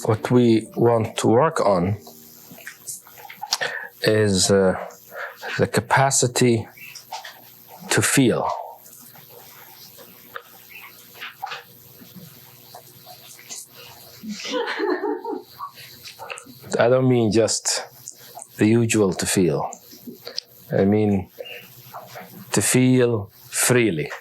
what we want to work on is the capacity to feel. I don't mean just the usual to feel. I mean to feel freely.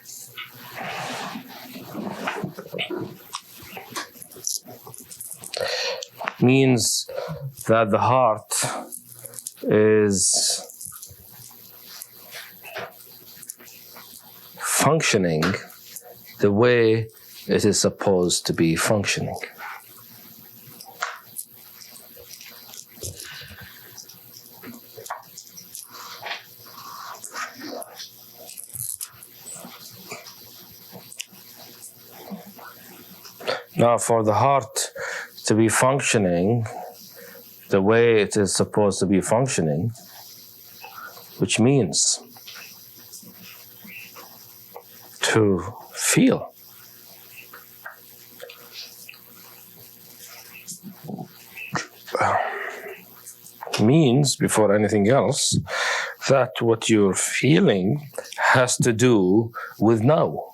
Means that the heart is functioning the way it is supposed to be functioning. Now, for the heart to be functioning the way it is supposed to be functioning, which means to feel. Means, before anything else, that what you're feeling has to do with now.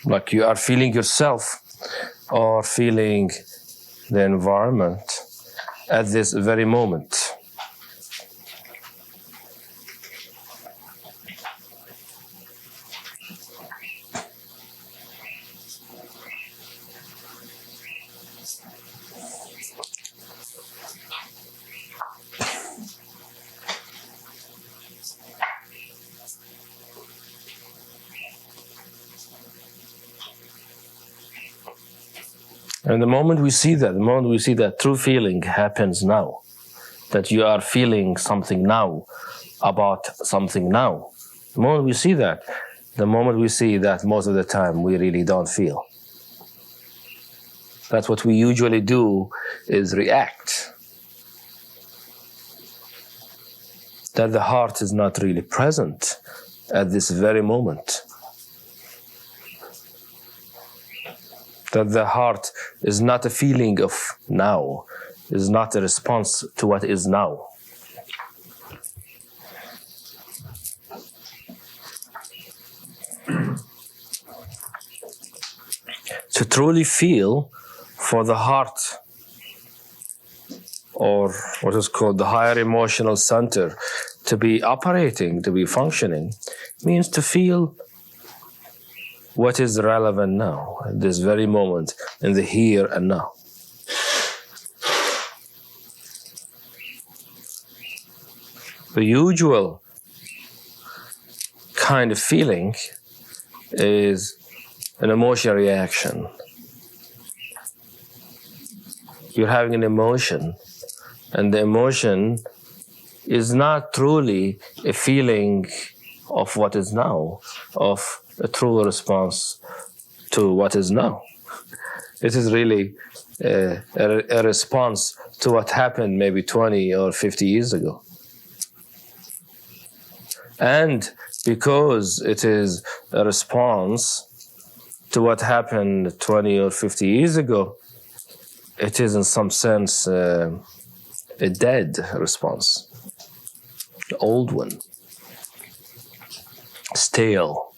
Like you are feeling yourself or feeling the environment at this very moment. And the moment we see that true feeling happens now, that you are feeling something now about something now. The moment we see that most of the time we really don't feel. That's what we usually do, is react. That the heart is not really present at this very moment. That the heart is not a feeling of now, is not a response to what is now. To truly feel, for the heart, or what is called the higher emotional center, to be operating, to be functioning, means to feel what is relevant now, at this very moment, in the here and now. The usual kind of feeling is an emotional reaction. You're having an emotion, and the emotion is not truly a feeling of what is now, of a true response to what is now. It is really a response to what happened maybe 20 or 50 years ago. And because it is a response to what happened 20 or 50 years ago, it is in some sense a dead response, the old one, stale.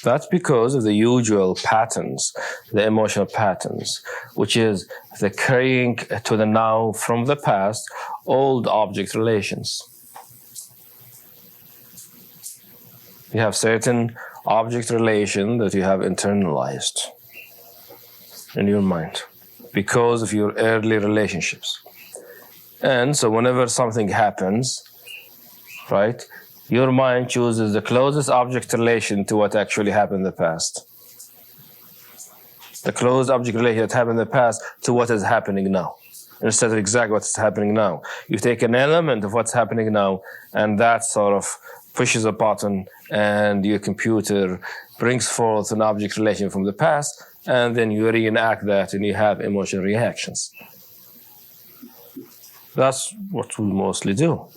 That's because of the usual patterns, the emotional patterns, which is the carrying to the now from the past, old object relations. You have certain object relation that you have internalized in your mind because of your early relationships. And so whenever something happens, right, your mind chooses the closest object relation to what actually happened in the past. The closed object relation that happened in the past to what is happening now. Instead of exactly what's happening now. You take an element of what's happening now, and that sort of pushes a button, and your computer brings forth an object relation from the past, and then you reenact that, and you have emotional reactions. That's what we mostly do.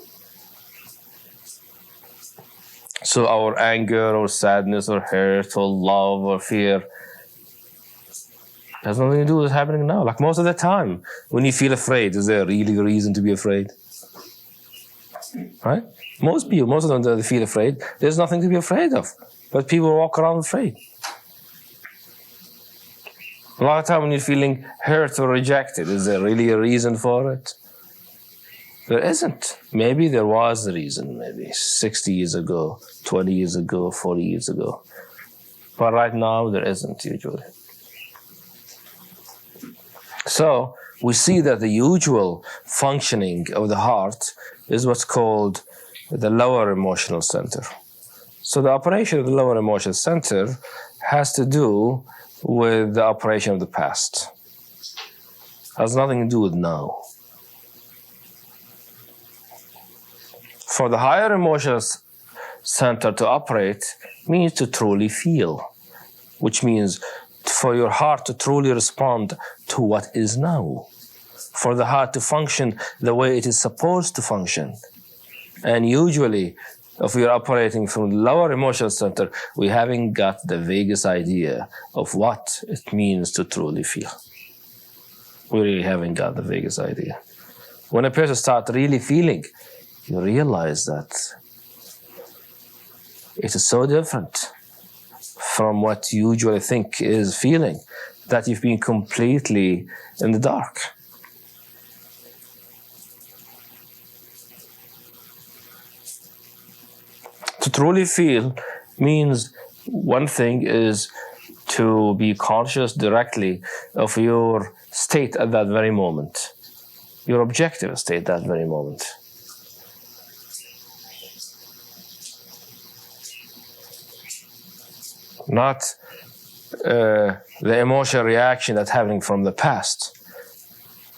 So our anger or sadness or hurt or love or fear has nothing to do with what's happening now. Like most of the time, when you feel afraid, is there really a reason to be afraid? Right? Most of them, they feel afraid. There's nothing to be afraid of. But people walk around afraid. A lot of time when you're feeling hurt or rejected, is there really a reason for it? There isn't. Maybe there was a reason, maybe 60 years ago, 20 years ago, 40 years ago. But right now, there isn't usually. So, we see that the usual functioning of the heart is what's called the lower emotional center. So the operation of the lower emotional center has to do with the operation of the past. Has nothing to do with now. For the higher emotional center to operate means to truly feel, which means for your heart to truly respond to what is now. For the heart to function the way it is supposed to function. And usually, if we are operating from the lower emotional center, we haven't got the vaguest idea of what it means to truly feel. We really haven't got the vaguest idea. When a person starts really feeling, you realize that it is so different from what you usually think is feeling, that you've been completely in the dark. To truly feel means one thing is to be conscious directly of your state at that very moment, your objective state at that very moment. Not the emotional reaction that's happening from the past.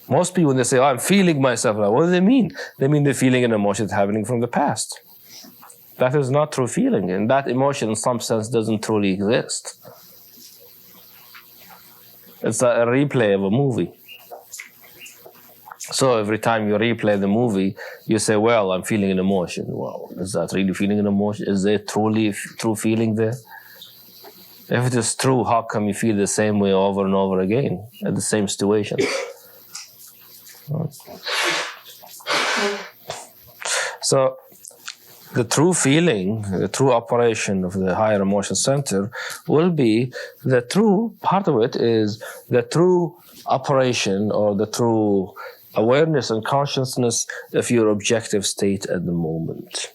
Most people, when they say, oh, I'm feeling myself now, what do they mean? They mean they're feeling an emotion that's happening from the past. That is not true feeling, and that emotion in some sense doesn't truly exist. It's a replay of a movie. So every time you replay the movie, you say, well, I'm feeling an emotion. Well, is that really feeling an emotion? Is there truly true feeling there? If it is true, how come you feel the same way over and over again at the same situation? So the true feeling, the true operation of the higher emotional center will be the true, part of it is the true operation or the true awareness and consciousness of your objective state at the moment.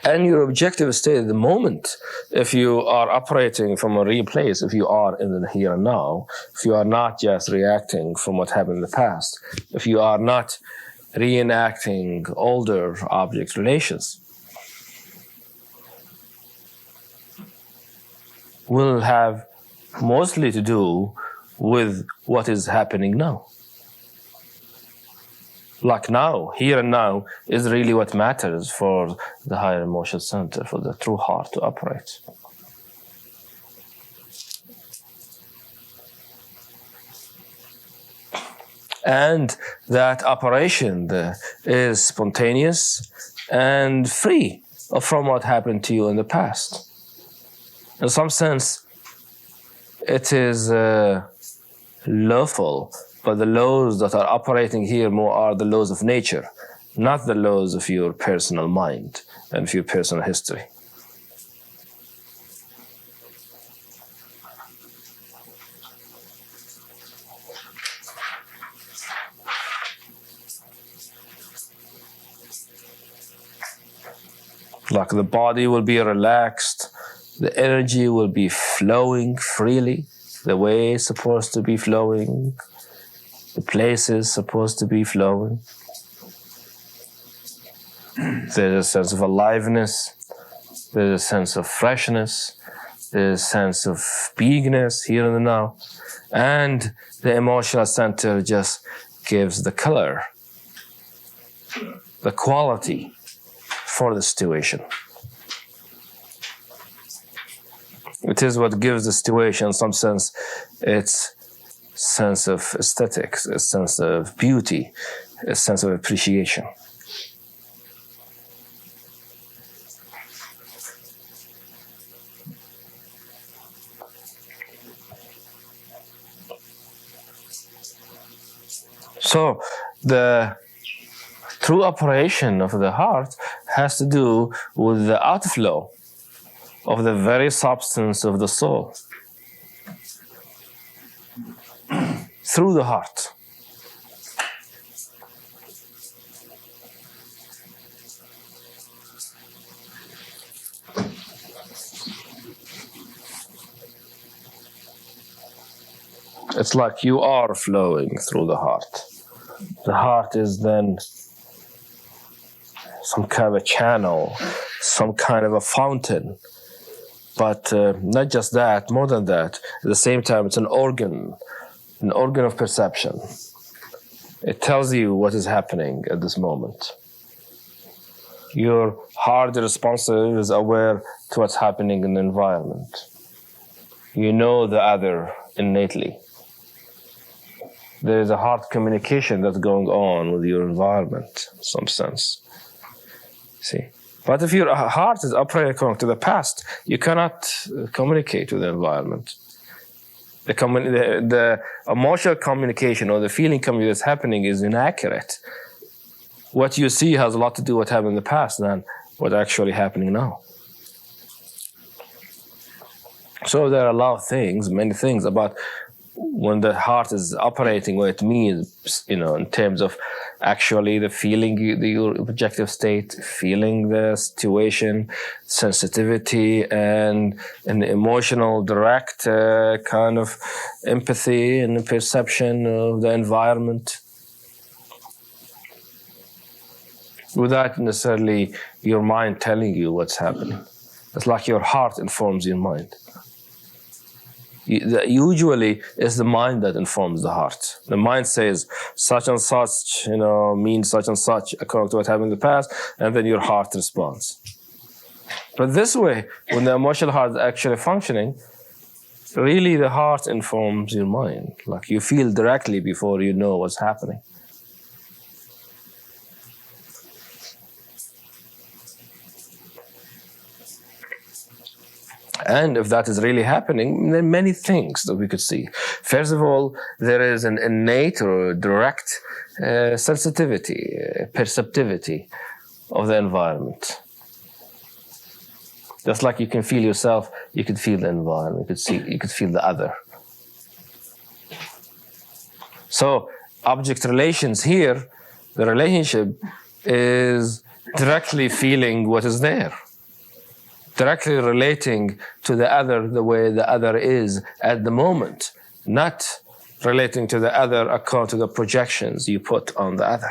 And your objective state at the moment, if you are operating from a real place, if you are in the here and now, if you are not just reacting from what happened in the past, if you are not reenacting older object relations, will have mostly to do with what is happening now. Like now, here and now, is really what matters for the higher emotional center, for the true heart to operate. And that operation is spontaneous and free from what happened to you in the past. In some sense, it is lawful. But the laws that are operating here more are the laws of nature, not the laws of your personal mind and of your personal history. Like the body will be relaxed, the energy will be flowing freely, the way it's supposed to be flowing. The place is supposed to be flowing. There's a sense of aliveness. There's a sense of freshness. There's a sense of beingness here and now. And the emotional center just gives the color, the quality for the situation. It is what gives the situation, in some sense, its sense of aesthetics, a sense of beauty, a sense of appreciation. So the true operation of the heart has to do with the outflow of the very substance of the soul through the heart. It's like you are flowing through the heart. The heart is then some kind of a channel, some kind of a fountain. But not just that, more than that. At the same time, it's an organ of perception. It tells you what is happening at this moment. Your heart responsive is aware to what's happening in the environment. You know the other innately. There is a heart communication that's going on with your environment in some sense. See? But if your heart is operating according to the past, you cannot communicate with the environment. The emotional communication or the feeling communication that's happening is inaccurate. What you see has a lot to do with what happened in the past than what's actually happening now. So there are a lot of things, many things about when the heart is operating, what it means, in terms of actually the feeling, your objective state, feeling the situation, sensitivity, and an emotional, direct kind of empathy and perception of the environment, without necessarily your mind telling you what's happening. It's like your heart informs your mind. Usually, it's the mind that informs the heart. The mind says such and such, means such and such according to what happened in the past, and then your heart responds. But this way, when the emotional heart is actually functioning, really the heart informs your mind. Like you feel directly before you know what's happening. And if that is really happening, there are many things that we could see. First of all, there is an innate or direct sensitivity, perceptivity of the environment. Just like you can feel yourself, you could feel the environment, you could feel the other. So, object relations here, the relationship is directly feeling what is there. Directly relating to the other the way the other is at the moment, not relating to the other according to the projections you put on the other.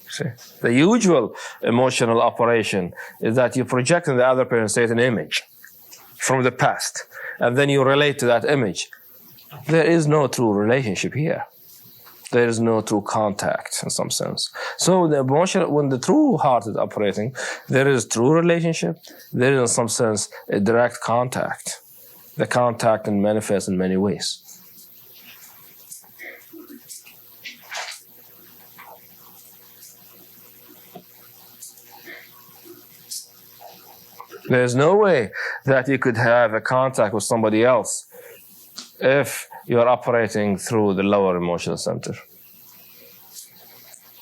See? The usual emotional operation is that you project on the other person, say, an image from the past, and then you relate to that image. There is no true relationship here. There is no true contact in some sense. So the emotion, when the true heart is operating, there is true relationship. There is in some sense a direct contact. The contact can manifest in many ways. There is no way that you could have a contact with somebody else if you are operating through the lower emotional center.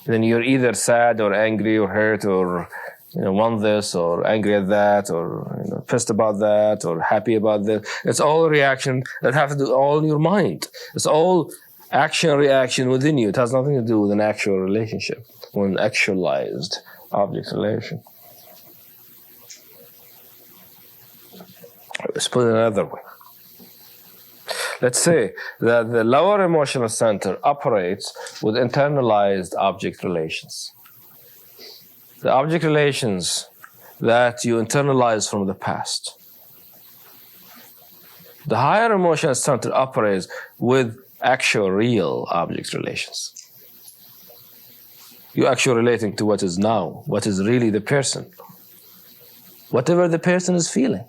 Then you're either sad or angry or hurt or want this or angry at that or pissed about that or happy about this. It's all a reaction that has to do all in your mind. It's all action reaction within you. It has nothing to do with an actual relationship or an actualized object relation. Let's put it another way. Let's say that the lower emotional center operates with internalized object relations. The object relations that you internalize from the past. The higher emotional center operates with actual, real object relations. You're actually relating to what is now, what is really the person. Whatever the person is feeling.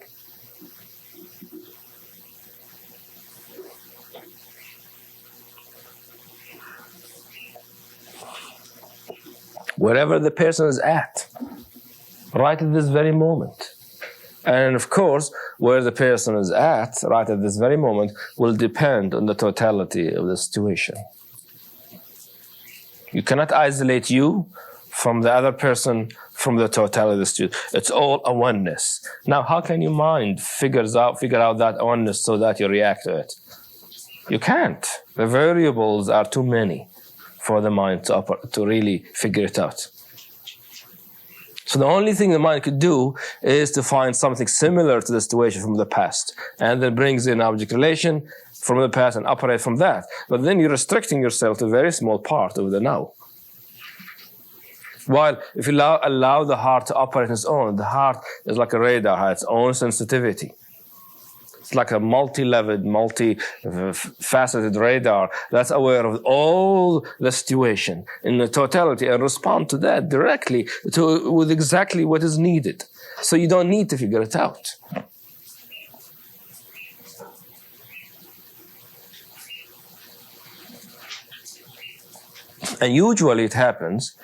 wherever the person is at, right at this very moment. And of course, where the person is at, right at this very moment, will depend on the totality of the situation. You cannot isolate you from the other person, from the totality of the situation. It's all a oneness. Now, how can your mind figure out that oneness so that you react to it? You can't. The variables are too many for the mind to really figure it out. So the only thing the mind could do is to find something similar to the situation from the past, and then brings in object relation from the past and operate from that. But then you're restricting yourself to a very small part of the now. While if you allow the heart to operate on its own, the heart is like a radar, has its own sensitivity. It's like a multi-leveled, multi-faceted radar that's aware of all the situation in the totality and respond to that directly with exactly what is needed. So you don't need to figure it out. And usually it happens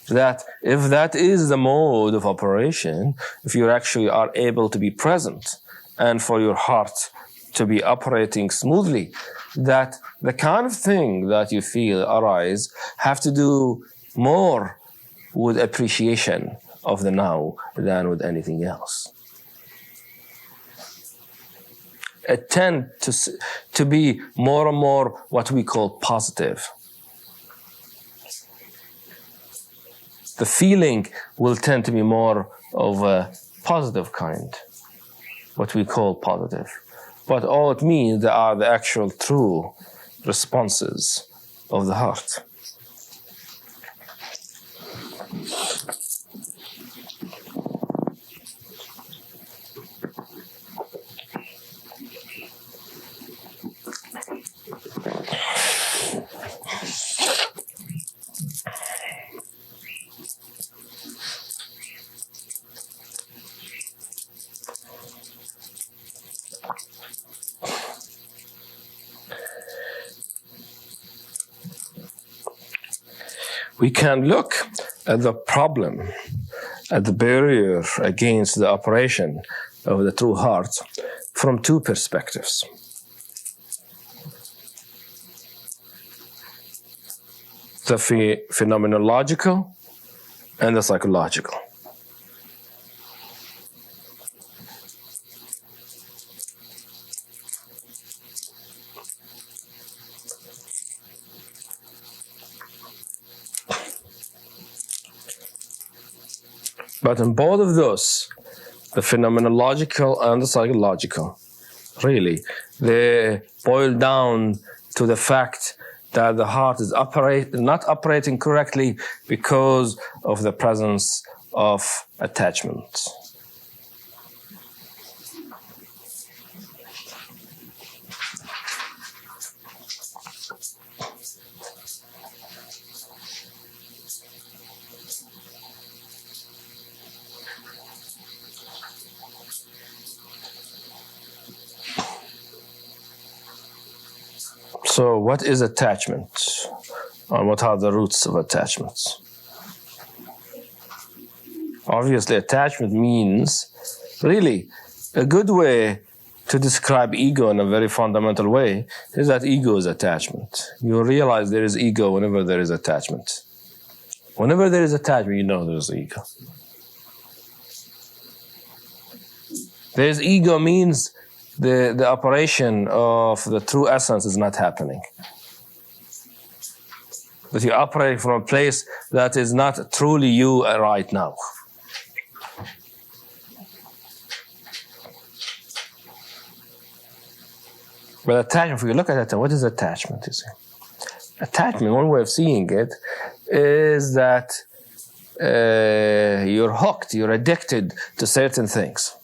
that if that is the mode of operation, if you actually are able to be present and for your heart to be operating smoothly, that the kind of thing that you feel arise have to do more with appreciation of the now than with anything else. It tends to be more and more what we call positive. The feeling will tend to be more of a positive kind, what we call positive. But all it means are the actual true responses of the heart. We can look at the problem, at the barrier against the operation of the true heart from two perspectives. The phenomenological and the psychological. But in both of those, the phenomenological and the psychological, really, they boil down to the fact that the heart is not operating correctly because of the presence of attachment. So what is attachment? And what are the roots of attachments? Obviously, attachment means, really, a good way to describe ego in a very fundamental way is that ego is attachment. You realize there is ego whenever there is attachment. Whenever there is attachment, you know there is ego. There is ego means the operation of the true essence is not happening. That you're operating from a place that is not truly you right now. But attachment, if you look at it, what is attachment? You see? Attachment, one way of seeing it, is that you're hooked, you're addicted to certain things.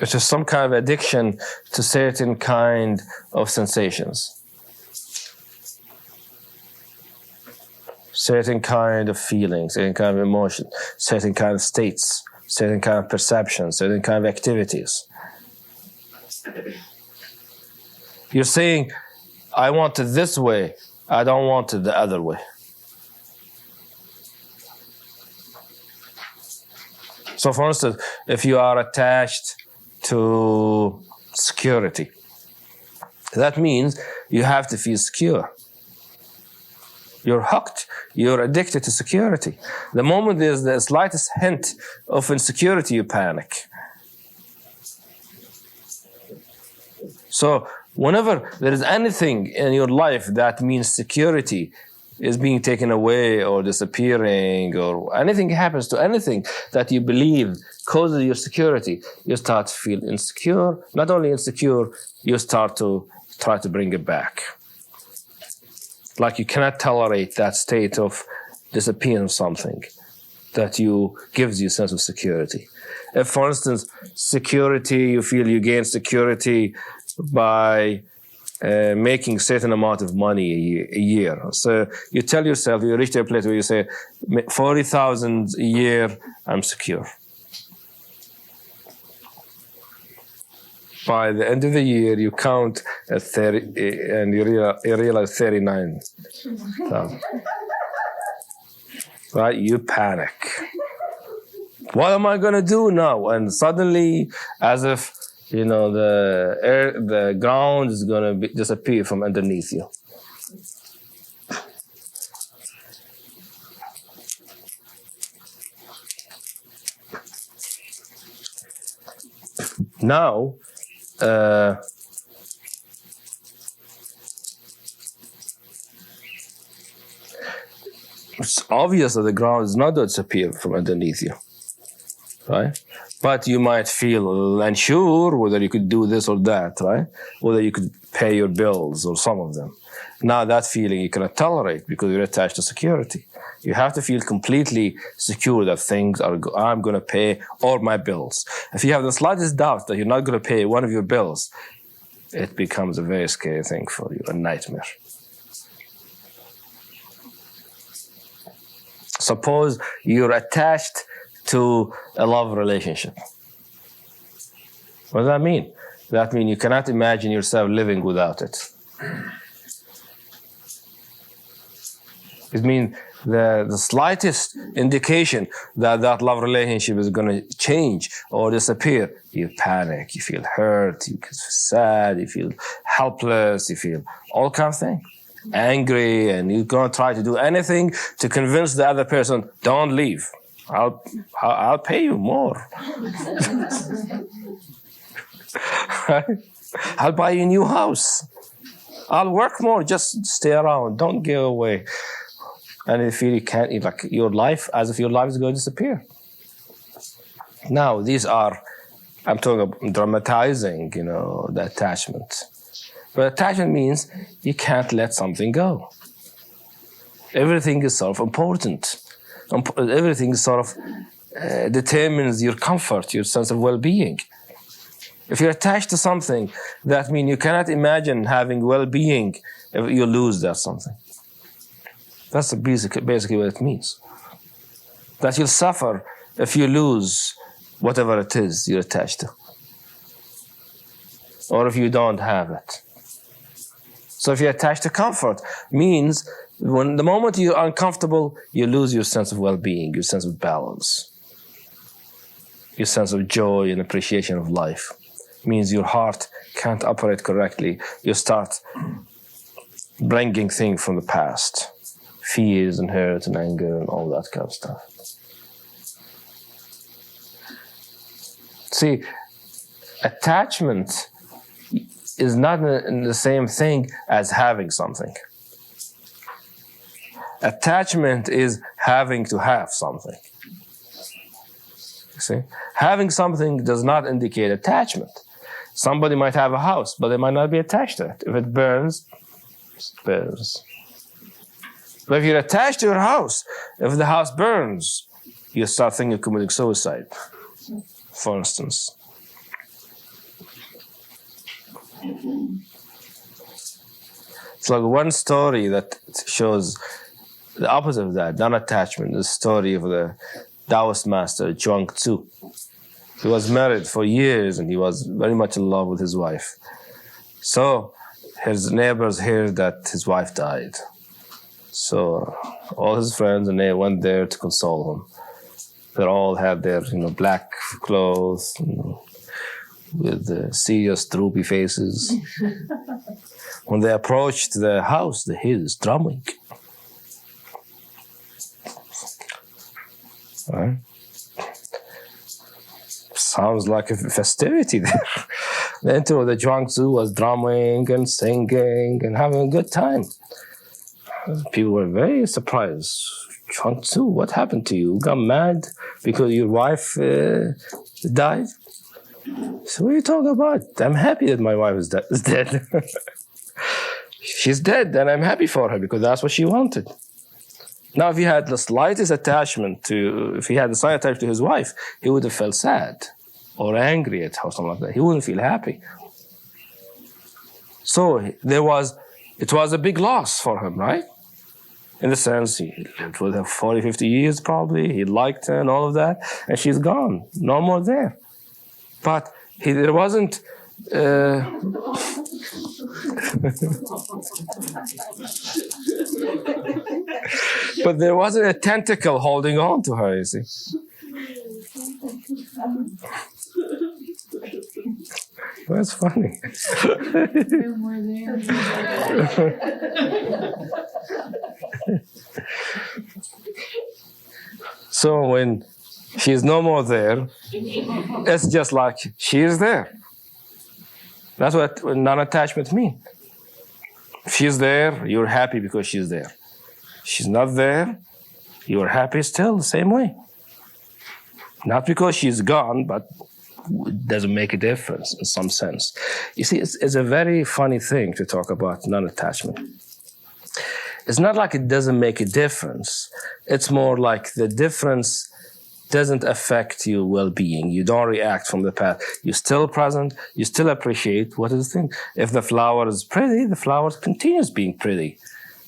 It's just some kind of addiction to certain kind of sensations, certain kind of feelings, certain kind of emotion, certain kind of states, certain kind of perceptions, certain kind of activities. You're saying I want it this way, I don't want it the other way. So for instance, if you are attached to security, that means you have to feel secure. You're hooked. You're addicted to security. The moment there's the slightest hint of insecurity, you panic. So whenever there is anything in your life that means security is being taken away or disappearing, or anything happens to anything that you believe causes your security, you start to feel insecure. Not only insecure, you start to try to bring it back. Like you cannot tolerate that state of disappearing something that gives you a sense of security. If, for instance, security, you feel you gain security by making certain amount of money a year. So you tell yourself, you reach to a place where you say, 40,000 a year, I'm secure. By the end of the year, you count at 30, and you realize 39,000. Right? You panic. What am I going to do now? And suddenly, as if the ground is going to disappear from underneath you. Now, it's obvious that the ground is not going to disappear from underneath you, right? But you might feel unsure whether you could do this or that, right? Whether you could pay your bills or some of them. Now that feeling you cannot tolerate because you're attached to security. You have to feel completely secure that things I'm going to pay all my bills. If you have the slightest doubt that you're not going to pay one of your bills, it becomes a very scary thing for you, a nightmare. Suppose you're attached to a love relationship. What does that mean? That means you cannot imagine yourself living without it. It means the slightest indication that that love relationship is going to change or disappear, you panic, you feel hurt, you feel sad, you feel helpless, you feel all kinds of things. Angry, and you're going to try to do anything to convince the other person, don't leave. I'll pay you more. Right? I'll buy you a new house. I'll work more. Just stay around. Don't go away. And you feel you can't, like your life, as if your life is going to disappear. Now, these are, I'm talking about dramatizing, the attachment. But attachment means you can't let something go. Everything is sort of important. Everything sort of determines your comfort, your sense of well-being. If you're attached to something, that means you cannot imagine having well-being if you lose that something. That's basically what it means. That you'll suffer if you lose whatever it is you're attached to. Or if you don't have it. So if you're attached to comfort, means the moment you're uncomfortable, you lose your sense of well-being, your sense of balance, your sense of joy and appreciation of life. It means your heart can't operate correctly. You start bringing things from the past, fears and hurt and anger and all that kind of stuff. See, attachment is not the same thing as having something. Attachment is having to have something. You see? Having something does not indicate attachment. Somebody might have a house, but they might not be attached to it. If it burns, it burns. But if you're attached to your house, if the house burns, you start thinking of committing suicide, for instance. It's like one story that shows the opposite of that, non-attachment, the story of the Taoist master, Chuang Tzu. He was married for years and he was very much in love with his wife. So his neighbors heard that his wife died. So all his friends and they went there to console him. They all had their, black clothes with serious, droopy faces. When they approached the house, they hear this drumming. Right? Sounds like a festivity there. The enter of the Zhuangzi was drumming and singing and having a good time. People were very surprised. Zhuangzi, what happened to you? You got mad because your wife died? So what are you talking about? I'm happy that my wife is dead. She's dead, and I'm happy for her because that's what she wanted. Now, if he had the slightest attachment to his wife, he would have felt sad or angry at her or something like that. He wouldn't feel happy. So it was a big loss for him, right? In the sense, he lived with her 40, 50 years probably. He liked her and all of that, and she's gone, no more there. But there wasn't. But there wasn't a tentacle holding on to her, you see. That's funny. So when she's no more there, it's just like she is there. That's what non-attachment means. If she's there, you're happy because she's there. She's not there, you're happy still the same way. Not because she's gone, but it doesn't make a difference in some sense. You see, it's a very funny thing to talk about non-attachment. It's not like it doesn't make a difference. It's more like the difference doesn't affect your well-being. You don't react from the past. You're still present. You still appreciate what is the thing. If the flower is pretty, the flower continues being pretty.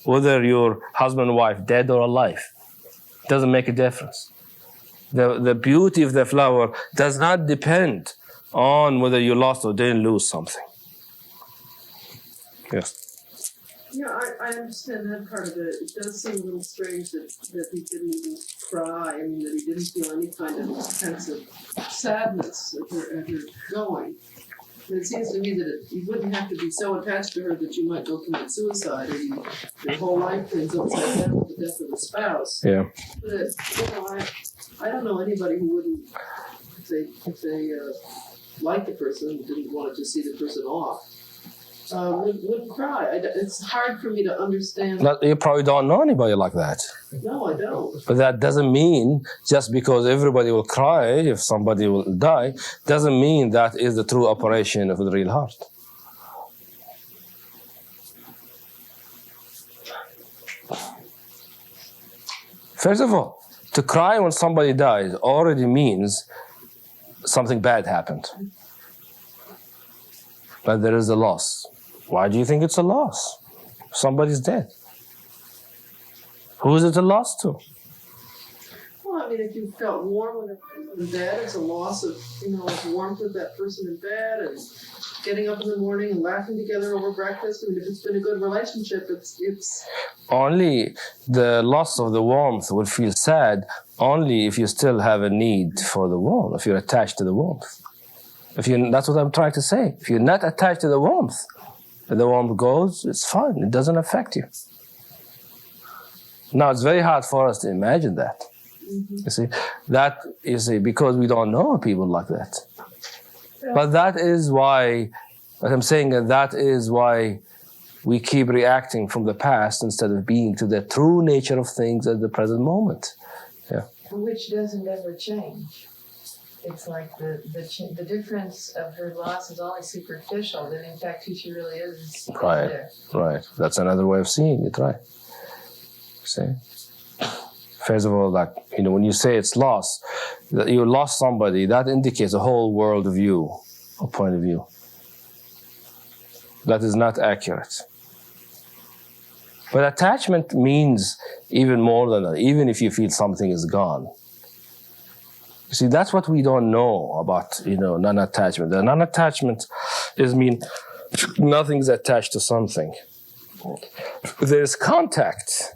Whether your husband and wife dead or alive, doesn't make a difference. The beauty of the flower does not depend on whether you lost or didn't lose something. Yes. Yeah, I understand that part of it. It does seem a little strange that he didn't even cry. I mean, that he didn't feel any kind of sense of sadness at her going. And it seems to me that you wouldn't have to be so attached to her that you might go commit suicide, or your whole life turns upside down with the death of a spouse. Yeah. But I don't know anybody who wouldn't, if they liked the person and didn't want to see the person off, would cry. It's hard for me to understand. You probably don't know anybody like that. No, I don't. But that doesn't mean just because everybody will cry if somebody will die, doesn't mean that is the true operation of the real heart. First of all, to cry when somebody dies already means something bad happened. But there is a loss. Why do you think it's a loss? Somebody's dead. Who is it a loss to? Well, I mean, if you felt warm when a person was dead, it's a loss of, warmth with that person in bed and getting up in the morning and laughing together over breakfast. I mean, if it's been a good relationship, it's... Only the loss of the warmth will feel sad only if you still have a need for the warmth, if you're attached to the warmth. That's what I'm trying to say. If you're not attached to the warmth goes, it's fine. It doesn't affect you. Now, it's very hard for us to imagine that. Mm-hmm. You see, because we don't know people like that. Yeah. But that is why, what I'm saying, that is why we keep reacting from the past instead of being to the true nature of things at the present moment. Yeah. Which doesn't ever change. It's like the difference of her loss is only superficial, that in fact who she really is right there. Right. That's another way of seeing it, right? See? First of all, when you say it's loss, that you lost somebody, that indicates a whole world view, a point of view. That is not accurate. But attachment means even more than that, even if you feel something is gone. You see, that's what we don't know about, non-attachment. The non-attachment Nothing's attached to something. There's contact.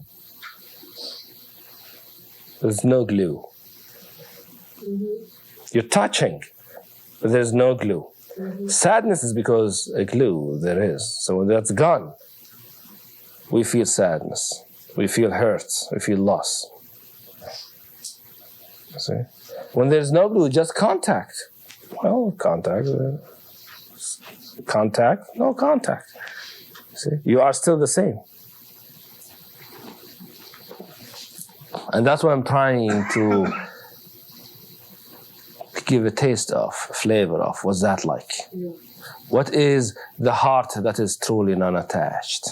There's no glue. You're touching, but there's no glue. Sadness is because a glue there is. So when that's gone, we feel sadness. We feel hurt. We feel loss. See? When there's no glue, just contact. Well, contact. Contact, no contact. See? You are still the same. And that's what I'm trying to give a taste of, a flavor of. What's that like? Yeah. What is the heart that is truly non-attached?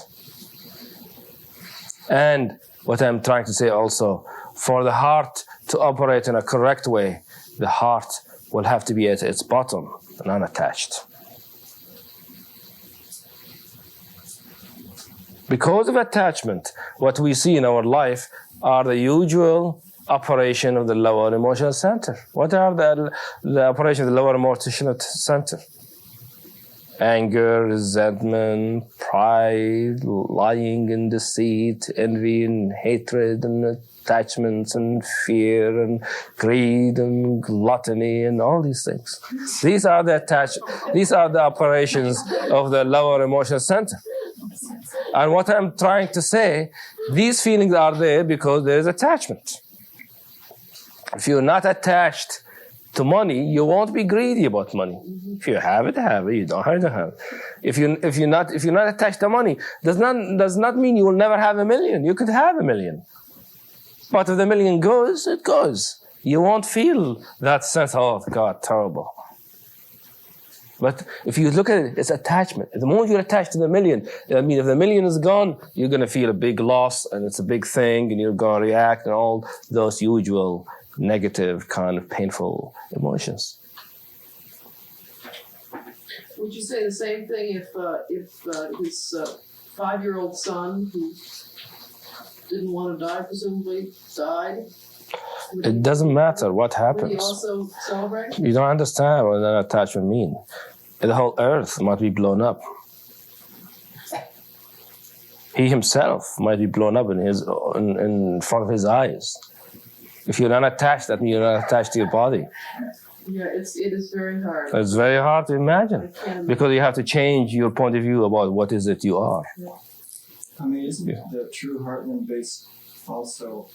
And what I'm trying to say also, for the heart to operate in a correct way, the heart will have to be at its bottom, non-attached. Because of attachment, what we see in our life are the usual operation of the lower emotional center. What are the operation of the lower emotional center? Anger, resentment, pride, lying and deceit, envy and hatred and attachments and fear and greed and gluttony and all these things. These are the operations of the lower emotional center. And what I'm trying to say, these feelings are there because there is attachment. If you're not attached to money, you won't be greedy about money. If you have it, have it. You don't have it. If you're not attached to money, does not mean you will never have $1 million. You could have $1 million, but if the $1 million goes, it goes. You won't feel that sense. Oh God, terrible. But if you look at it, it's attachment. The moment you're attached to the $1 million, I mean, if the $1 million is gone, you're going to feel a big loss, and it's a big thing, and you're going to react, and all those usual negative, kind of painful emotions. Would you say the same thing if his 5-year-old son, who didn't want to die, presumably died? It doesn't matter what happens. Would he also celebrate? You don't understand what that attachment means. The whole earth might be blown up. He himself might be blown up in front of his eyes. If you're not attached, that means you're not attached to your body. Yeah, it is very hard. It's very hard to imagine because you have to change your point of view about what is it you are. Yeah. I mean, isn't the true heart then based also,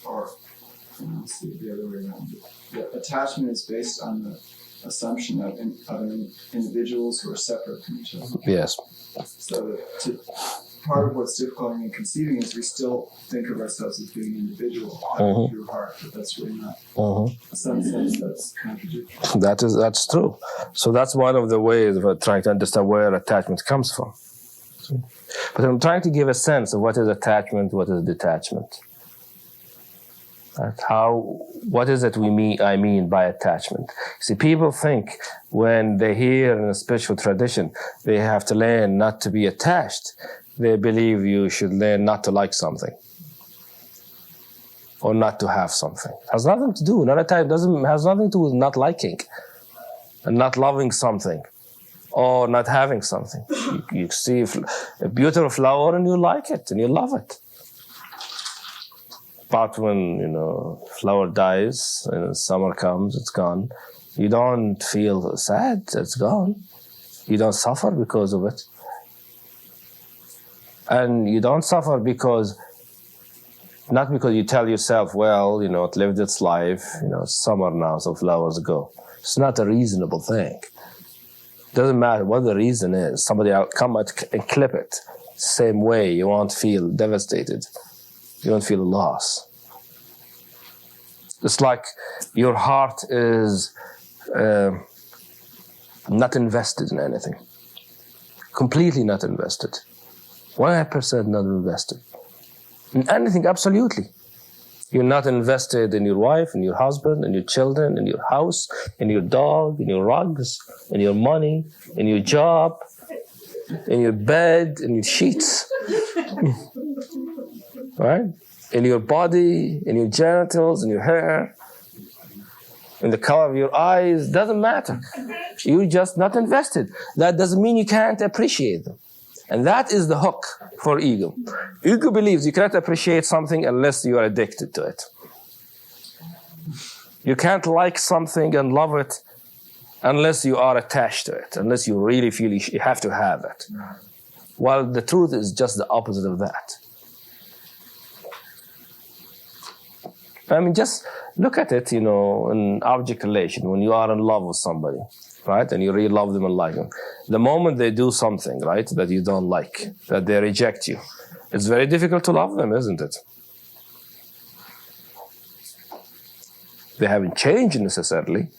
or let's see, the other way around? The attachment is based on the assumption of individuals who are separate from each other. Yes. So part of what's difficult in conceiving is we still think of ourselves as being individual, having a true heart, but that's really not. In some sense, that's contradictory. That's true. So that's one of the ways of trying to understand where attachment comes from. But I'm trying to give a sense of what is attachment, what is detachment. What is it I mean by attachment? See, people think when they hear in a spiritual tradition, they have to learn not to be attached. They believe you should learn not to like something or not to have something. It has nothing to do. Has nothing to do with not liking and not loving something or not having something. You see a beautiful flower and you like it and you love it. But when, flower dies and summer comes, it's gone. You don't feel sad, it's gone. You don't suffer because of it. And you don't suffer not because you tell yourself, well, it lived its life, it's summer now, so flowers go. It's not a reasonable thing. It doesn't matter what the reason is. Somebody will come and clip it. Same way, you won't feel devastated. You don't feel loss. It's like your heart is not invested in anything. Completely not invested. 100% not invested. In anything, absolutely. You're not invested in your wife, in your husband, in your children, in your house, in your dog, in your rugs, in your money, in your job, in your bed, in your sheets. Right? In your body, in your genitals, in your hair. in the color of your eyes, doesn't matter. You're just not invested. That doesn't mean you can't appreciate them. And that is the hook for ego. Ego believes you cannot appreciate something unless you are addicted to it. You can't like something and love it unless you are attached to it, unless you really feel you have to have it. Well, the truth is just the opposite of that. I mean, just look at it, in object relation, when you are in love with somebody, right? And you really love them and like them. The moment they do something, right, that you don't like, that they reject you, it's very difficult to love them, isn't it? They haven't changed necessarily.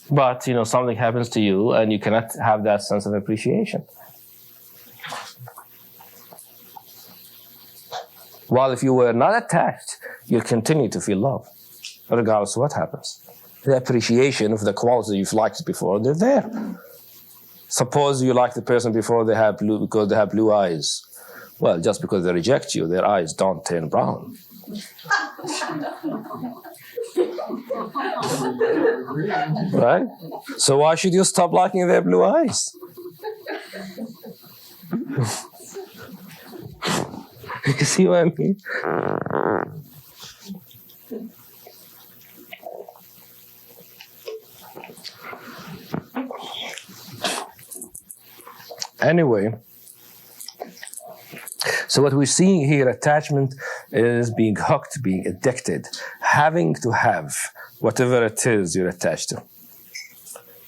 But, something happens to you and you cannot have that sense of appreciation. While if you were not attached, you'll continue to feel love, regardless of what happens. The appreciation of the qualities you've liked before, they're there. Suppose you like the person before because they have blue eyes. Well, just because they reject you, their eyes don't turn brown. Right? So why should you stop liking their blue eyes? You see what I mean? Anyway, so what we're seeing here, attachment is being hooked, being addicted, having to have whatever it is you're attached to.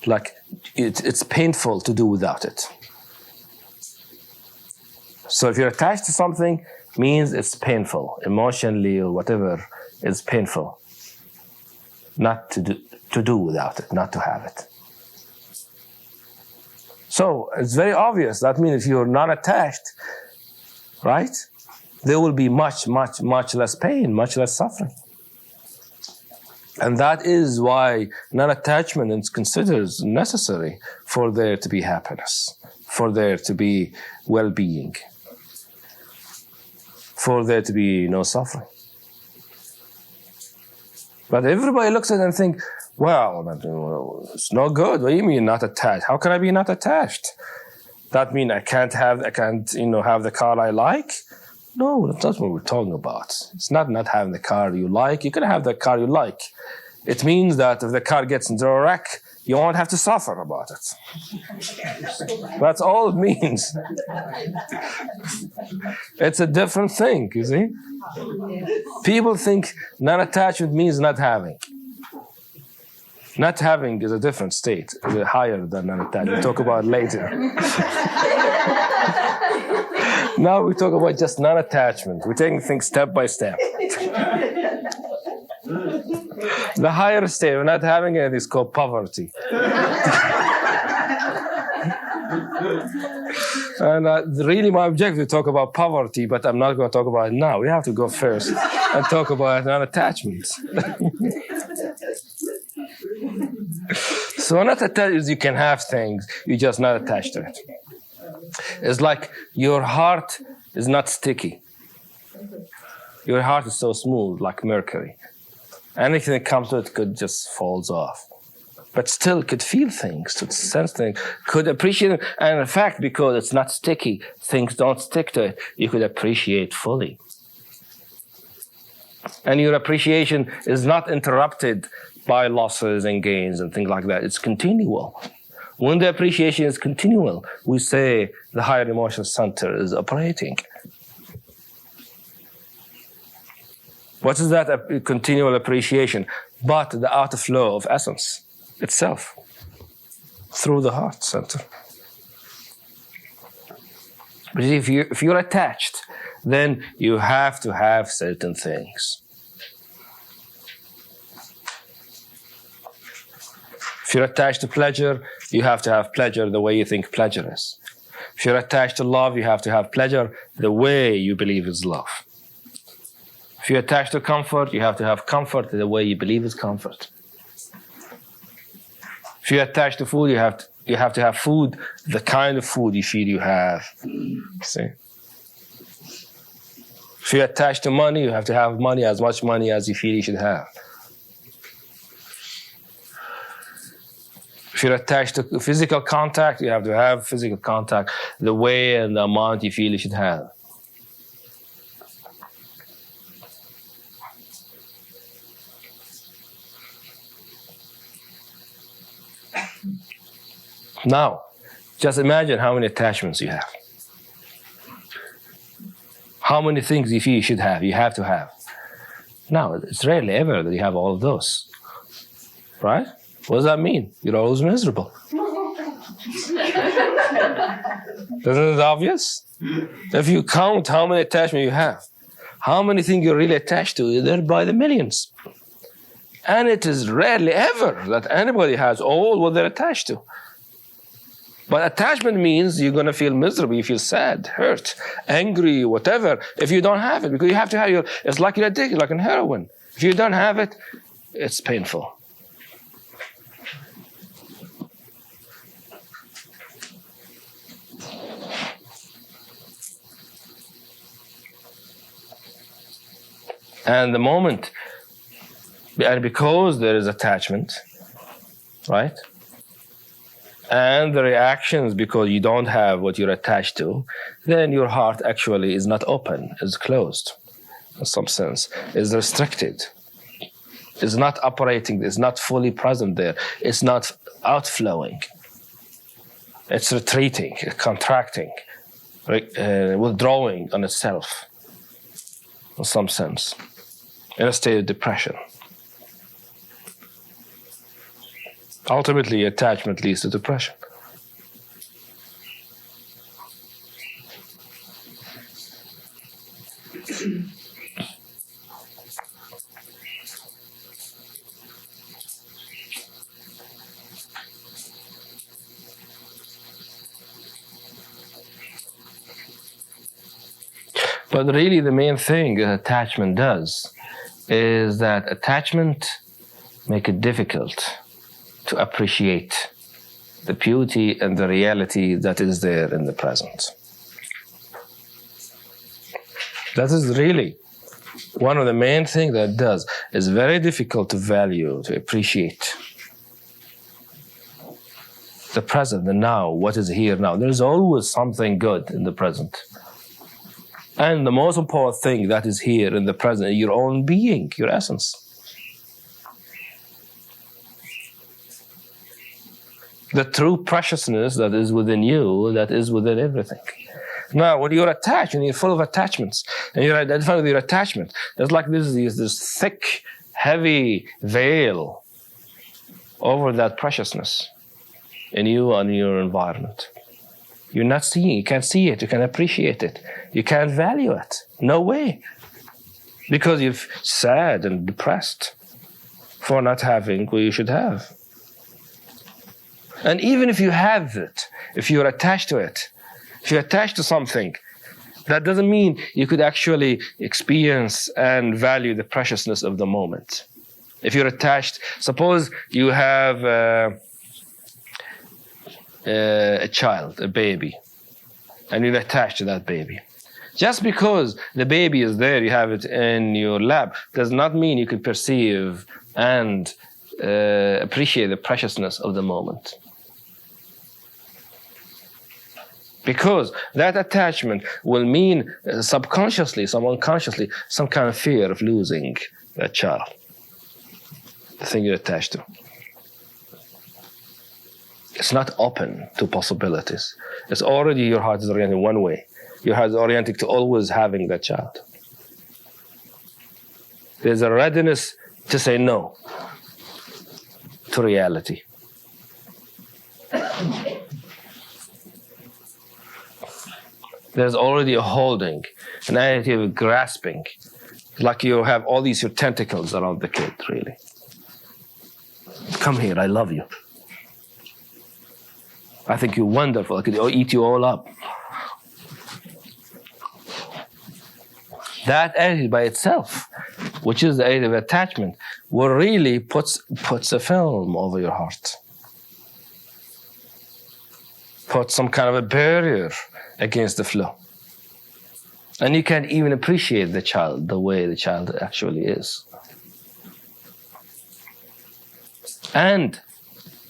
Like, it's painful to do without it. So if you're attached to something, means it's painful, emotionally or whatever, it's painful. Not to do without it, not to have it. So it's very obvious. That means if you're not attached, right, there will be much, much, much less pain, much less suffering. And that is why non-attachment is considered necessary for there to be happiness, for there to be well-being, for there to be no suffering. But everybody looks at it and thinks, well, it's no good. What do you mean not attached? How can I be not attached? That means I can't have the car I like? No, that's not what we're talking about. It's not having the car you like. You can have the car you like. It means that if the car gets into a wreck, you won't have to suffer about it. That's all it means. It's a different thing, you see? People think non-attachment means not having. Not having is a different state, it's higher than non-attachment. We'll talk about it later. Now we talk about just non-attachment. We're taking things step by step. The higher state of not having it is called poverty. And really my objective is to talk about poverty, but I'm not going to talk about it now. We have to go first and talk about non-attachment. So not attached is you can have things, you're just not attached to it. It's like your heart is not sticky. Your heart is so smooth, like mercury. Anything that comes to it could just falls off. But still could feel things, could sense things, could appreciate them. And in fact, because it's not sticky, things don't stick to it, you could appreciate fully. And your appreciation is not interrupted by losses and gains and things like that. It's continual. When the appreciation is continual, we say the higher emotional center is operating. What is that continual appreciation? But the outflow of essence itself through the heart center. But if you're attached, then you have to have certain things. If you're attached to pleasure, you have to have pleasure the way you think pleasure is. If you're attached to love, you have to have pleasure the way you believe is love. If you're attached to comfort, you have to have comfort the way you believe is comfort. If you're attached to food, you have to have food the kind of food you feel you have. See? If you're attached to money, you have to have money, as much money as you feel you should have. If you're attached to physical contact, you have to have physical contact the way and the amount you feel you should have. Now, just imagine how many attachments you have. How many things you feel you should have, you have to have. Now, it's rarely ever that you have all of those. Right? What does that mean? You're always miserable. Isn't it obvious? If you count how many attachments you have, how many things you're really attached to, they're by the millions. And it is rarely ever that anybody has all what they're attached to. But attachment means you're going to feel miserable, you feel sad, hurt, angry, whatever, if you don't have it. Because you have to have it's like you're addicted, like in heroin. If you don't have it, it's painful. And the moment, and because there is attachment, right? And the reactions because you don't have what you're attached to, then your heart actually is not open, is closed in some sense, is restricted, is not operating, is not fully present there, it's not outflowing, it's retreating, contracting, withdrawing on itself in some sense, in a state of depression. Ultimately, attachment leads to depression. But really the main thing that attachment does is that attachment makes it difficult to appreciate the beauty and the reality that is there in the present. That is really one of the main things that it does. It's very difficult to value, to appreciate the present, the now, what is here now. There's always something good in the present. And the most important thing that is here in the present is your own being, your essence. The true preciousness that is within you, that is within everything. Now, when you're attached and you're full of attachments, and you're identified with your attachment, there's like this thick, heavy veil over that preciousness in you and your environment. You're not seeing, you can't see it, you can't appreciate it, you can't value it. No way. Because you're sad and depressed for not having what you should have. And even if you have it, if you're attached to it, if you're attached to something, that doesn't mean you could actually experience and value the preciousness of the moment. If you're attached, suppose you have a child, a baby, and you're attached to that baby. Just because the baby is there, you have it in your lap, does not mean you can perceive and appreciate the preciousness of the moment. Because that attachment will mean subconsciously, unconsciously, some kind of fear of losing that child, the thing you're attached to. It's not open to possibilities. It's already, your heart is oriented one way. Your heart is oriented to always having that child. There's a readiness to say no to reality. There's already a holding, an attitude of grasping, like you have all these your tentacles around the kid, really. Come here, I love you. I think you're wonderful. I could eat you all up. That attitude by itself, which is the attitude of attachment, will really puts a film over your heart. Puts some kind of a barrier against the flow. And you can't even appreciate the child the way the child actually is. And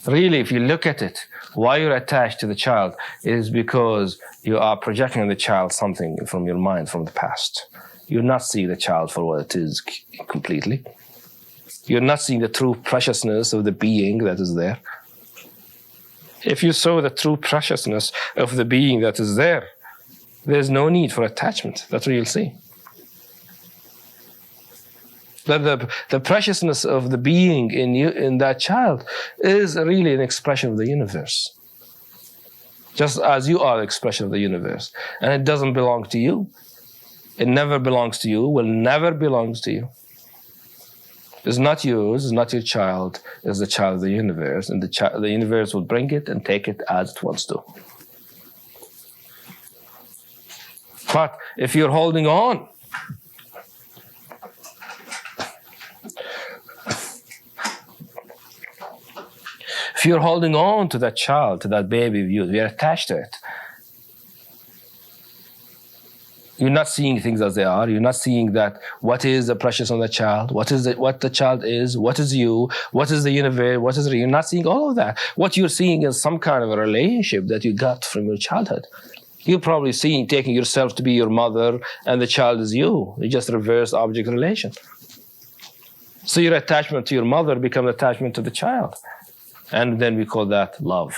Really, if you look at it, why you're attached to the child is because you are projecting on the child something from your mind, from the past. You're not seeing the child for what it is completely. You're not seeing the true preciousness of the being that is there. If you saw the true preciousness of the being that is there, there's no need for attachment. That's what you'll see. That the preciousness of the being in you, in that child, is really an expression of the universe. Just as you are an expression of the universe. And it doesn't belong to you. It never belongs to you, will never belong to you. It's not yours, it's not your child, it's the child of the universe. And the universe will bring it and take it as it wants to. But if you're holding on, if you're holding on to that child, to that baby of yours, you're attached to it. You're not seeing things as they are. You're not seeing that what is the precious on the child, what the child is, what is you, what is the universe, you're not seeing all of that. What you're seeing is some kind of a relationship that you got from your childhood. You're probably taking yourself to be your mother and the child is you. You just reverse object relation. So your attachment to your mother becomes attachment to the child. And then we call that love.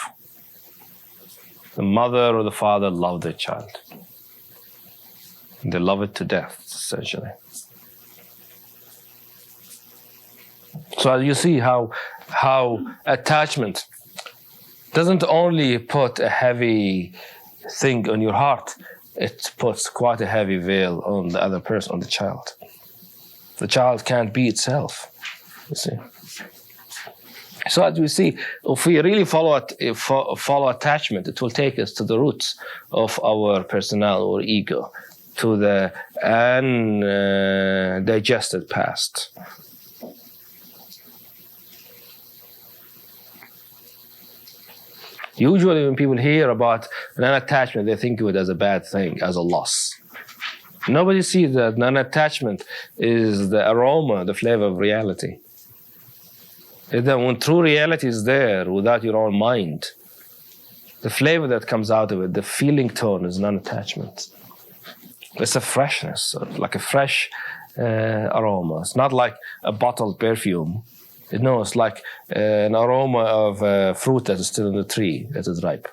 The mother or the father love their child. They love it to death, essentially. So you see how attachment doesn't only put a heavy thing on your heart, it puts quite a heavy veil on the other person, on the child. The child can't be itself, you see. So as we see, if we really follow attachment, it will take us to the roots of our personality or ego, to the undigested past. Usually when people hear about non-attachment, they think of it as a bad thing, as a loss. Nobody sees that non-attachment is the aroma, the flavor of reality. That when true reality is there without your own mind, the flavor that comes out of it, the feeling tone is non-attachment. It's a freshness, like a fresh aroma. It's not like a bottled perfume. No, it's like an aroma of fruit that is still in the tree, that is ripe.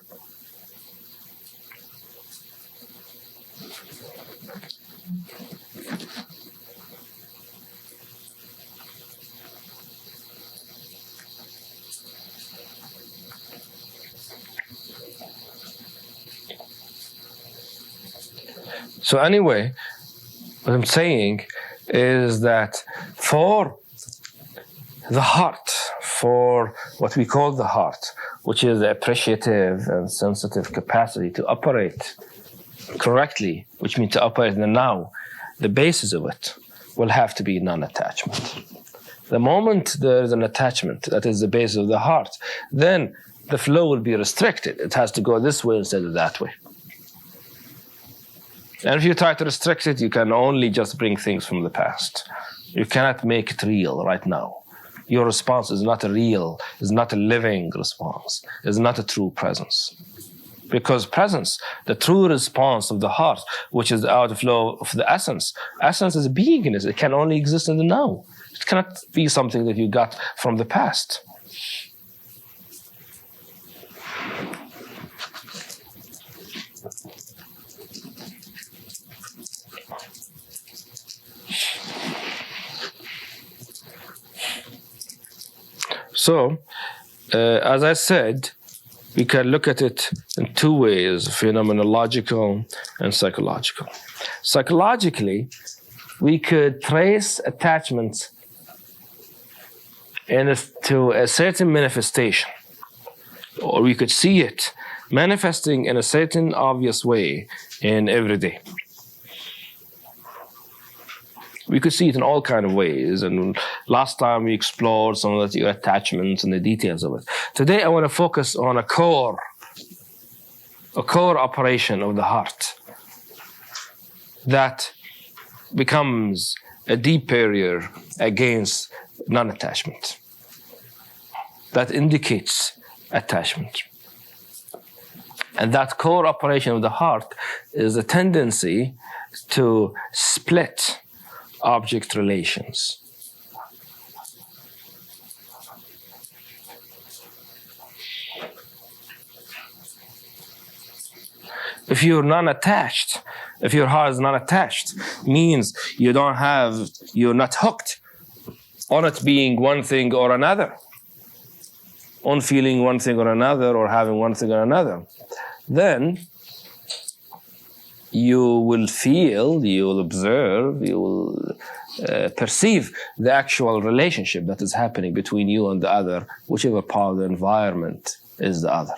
So anyway, what I'm saying is that for the heart, for what we call the heart, which is the appreciative and sensitive capacity to operate correctly, which means to operate in the now, the basis of it will have to be non-attachment. The moment there is an attachment, that is the basis of the heart, then the flow will be restricted. It has to go this way instead of that way. And if you try to restrict it, you can only just bring things from the past. You cannot make it real right now. Your response is not a real, is not a living response, is not a true presence. Because presence, the true response of the heart, which is the outflow of the essence is beingness. It can only exist in the now. It cannot be something that you got from the past. So, as I said, we can look at it in two ways, phenomenological and psychological. Psychologically, we could trace attachment to a certain manifestation, or we could see it manifesting in a certain obvious way in every day. We could see it in all kinds of ways, and last time we explored some of the attachments and the details of it. Today I want to focus on a core operation of the heart that becomes a deep barrier against non-attachment. That indicates attachment. And that core operation of the heart is a tendency to split object relations. If you're non-attached, if your heart is non-attached, means you're not hooked on it being one thing or another, on feeling one thing or another, or having one thing or another. Then you will feel, you will observe, you will perceive the actual relationship that is happening between you and the other, whichever part of the environment is the other.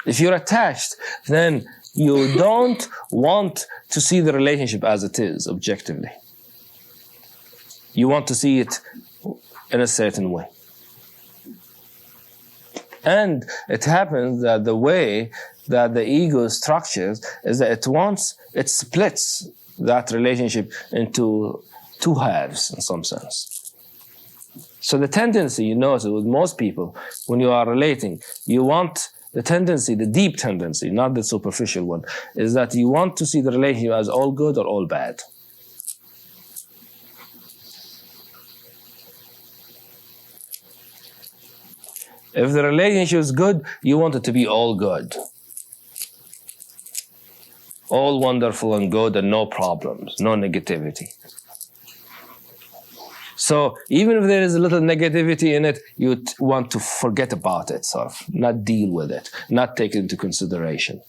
If you're attached, then you don't want to see the relationship as it is, objectively. You want to see it in a certain way. And it happens that the way that the ego is structured is that it splits that relationship into two halves in some sense. So the tendency, you notice with most people, when you are relating, you want the tendency, the deep tendency, not the superficial one, is that you want to see the relationship as all good or all bad. If the relationship is good, you want it to be all good. All wonderful and good and no problems, no negativity. So even if there is a little negativity in it, you want to forget about it, sort of, not deal with it, not take it into consideration.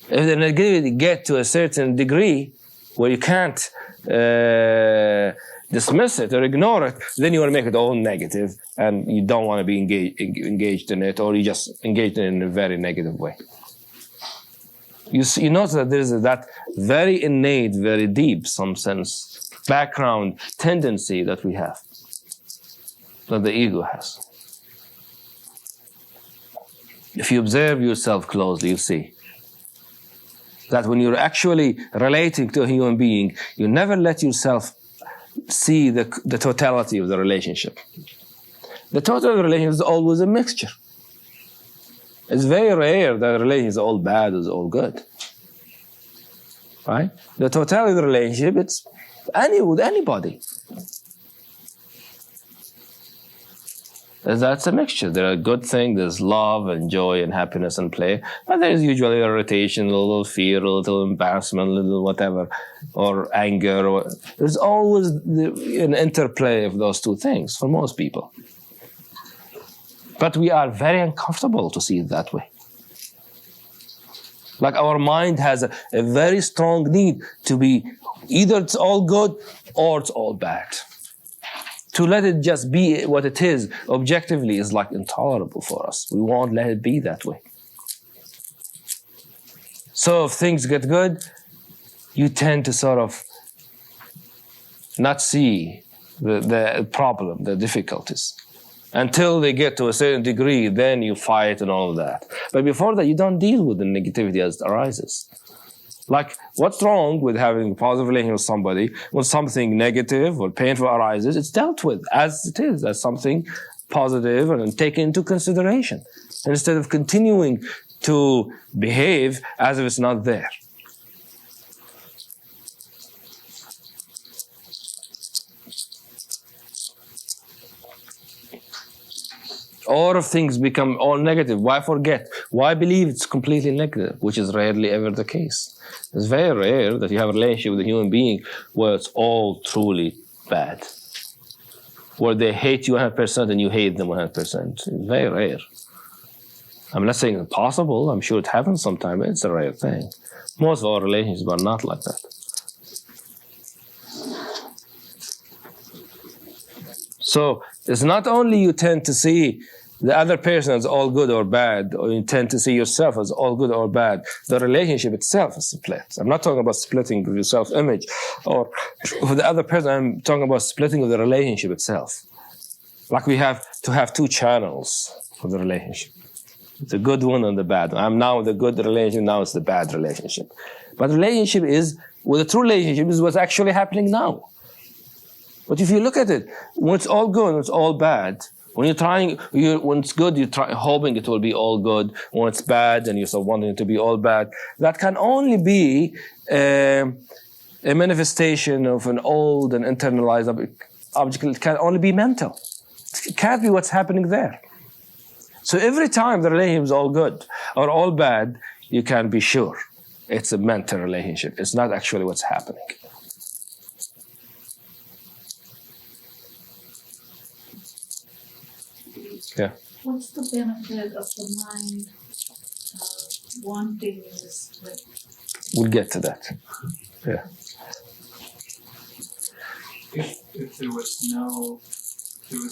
If the negativity gets to a certain degree where you can't dismiss it or ignore it, then you want to make it all negative and you don't want to be engaged in it, or you just engage in it in a very negative way. You notice that there is that very innate, very deep, some sense, background tendency that we have, that the ego has. If you observe yourself closely, you see that when you're actually relating to a human being, you never let yourself see the totality of the relationship. The totality of the relationship is always a mixture. It's very rare that a relationship is all bad or all good. Right? The totality of the relationship, it's with anybody. That's a mixture. There are good things, there's love and joy and happiness and play, but there's usually irritation, a little fear, a little embarrassment, a little whatever, or anger. There's always an interplay of those two things for most people. But we are very uncomfortable to see it that way. Like our mind has a very strong need to be either it's all good or it's all bad. To let it just be what it is objectively is like intolerable for us. We won't let it be that way. So if things get good, you tend to sort of not see the problem, the difficulties. Until they get to a certain degree, then you fight and all of that. But before that, you don't deal with the negativity as it arises. Like, what's wrong with having a positive relationship with somebody? When something negative or painful arises, it's dealt with as it is, as something positive and taken into consideration. And instead of continuing to behave as if it's not there. Or if things become all negative, why forget? Why believe it's completely negative, which is rarely ever the case? It's very rare that you have a relationship with a human being where it's all truly bad. Where they hate you 100% and you hate them 100%. It's very rare. I'm not saying it's possible. I'm sure it happens sometime. It's a rare thing. Most of our relationships are not like that. So it's not only you tend to see the other person as all good or bad, or you tend to see yourself as all good or bad. The relationship itself is split. I'm not talking about splitting of your self-image or with the other person. I'm talking about splitting of the relationship itself. Like we have to have two channels for the relationship. The good one and the bad one. I'm now the good relationship, now it's the bad relationship. But the relationship is, well, the true relationship is what's actually happening now. But if you look at it, when it's all good, when it's all bad, when when it's good, you're hoping it will be all good. When it's bad, and you're so wanting it to be all bad, that can only be a manifestation of an old and internalized object. It can only be mental. It can't be what's happening there. So every time the relationship is all good or all bad, you can be sure it's a mental relationship. It's not actually what's happening. Yeah. What's the benefit of the mind wanting this split? We'll get to that. Yeah. If there was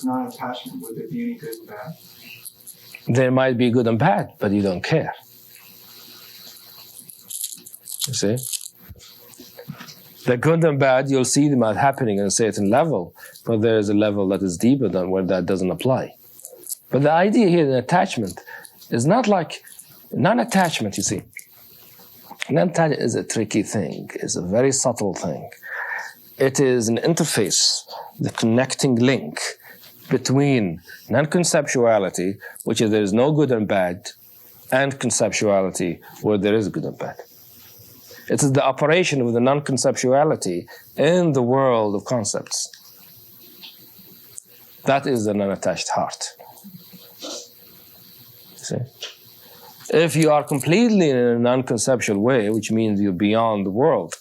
not attachment, would there be any good and bad? There might be good and bad, but you don't care. You see? The good and bad, you'll see them happening at a certain level, but there is a level that is deeper than where that doesn't apply. But the idea here in attachment is not like non-attachment, you see. Non-attachment is a tricky thing. It's a very subtle thing. It is an interface, the connecting link between non-conceptuality, which is there is no good and bad, and conceptuality, where there is good and bad. It is the operation of the non-conceptuality in the world of concepts. That is the non-attached heart. See? If you are completely in a non-conceptual way, which means you're beyond the world,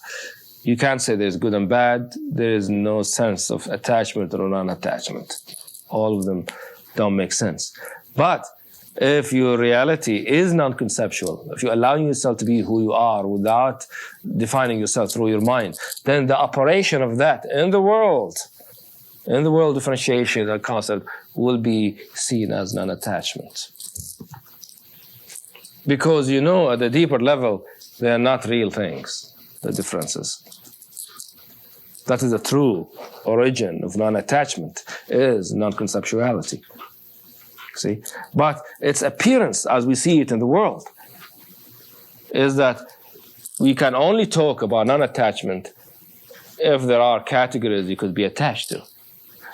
you can't say there's good and bad. There is no sense of attachment or non-attachment. All of them don't make sense. But if your reality is non-conceptual, if you're allowing yourself to be who you are without defining yourself through your mind, then the operation of that in the world differentiation and concept will be seen as non-attachment. Because you know at a deeper level, they are not real things, the differences. That is the true origin of non-attachment, is non-conceptuality. See? But its appearance, as we see it in the world, is that we can only talk about non-attachment if there are categories you could be attached to.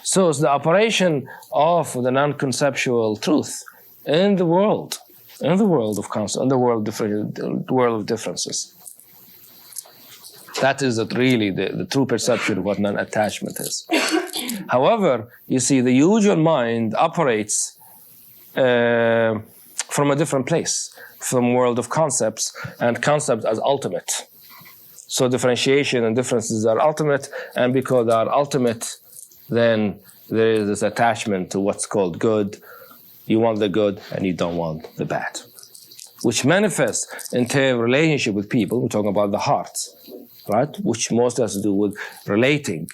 So it's the operation of the non-conceptual truth in the world of concept, in the world of differences. That is really the true perception of what non-attachment is. However, you see, the usual mind operates from a different place, from world of concepts, and concepts as ultimate. So differentiation and differences are ultimate, and because they are ultimate, then there is this attachment to what's called good. You want the good and you don't want the bad, which manifests into a relationship with people. We're talking about the heart, right? Which mostly has to do with relating.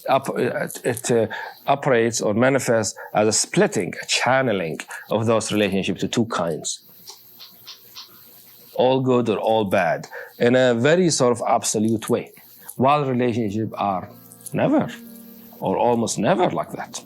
It operates or manifests as a splitting, a channeling of those relationships to two kinds. All good or all bad, in a very sort of absolute way. While relationships are never, or almost never like that.